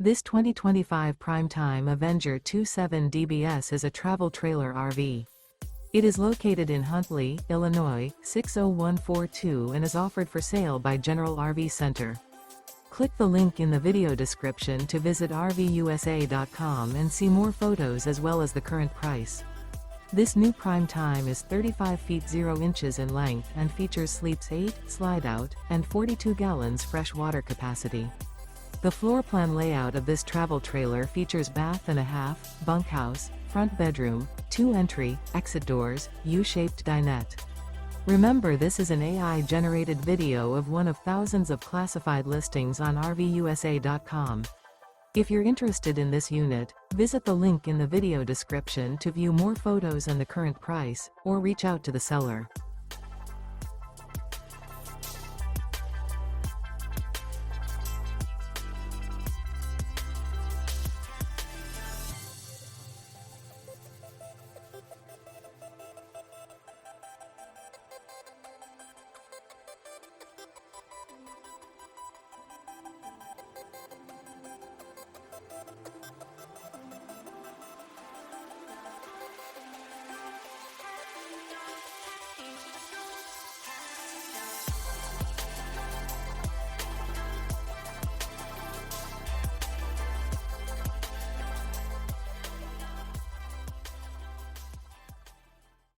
This 2025 Prime Time Avenger 27 DBS is a travel trailer RV. It is located in Huntley, Illinois, 60142 and is offered for sale by General RV Center. Click the link in the video description to visit RVUSA.com and see more photos as well as the current price. This new Prime Time is 35 feet 0 inches in length and features sleeps 8, slide-out, and 42 gallons fresh water capacity. The floor plan layout of this travel trailer features bath and a half, bunkhouse, front bedroom, 2 entry, exit doors, U-shaped dinette. Remember, this is an AI-generated video of one of thousands of classified listings on RVUSA.com. If you're interested in this unit, visit the link in the video description to view more photos and the current price, or reach out to the seller.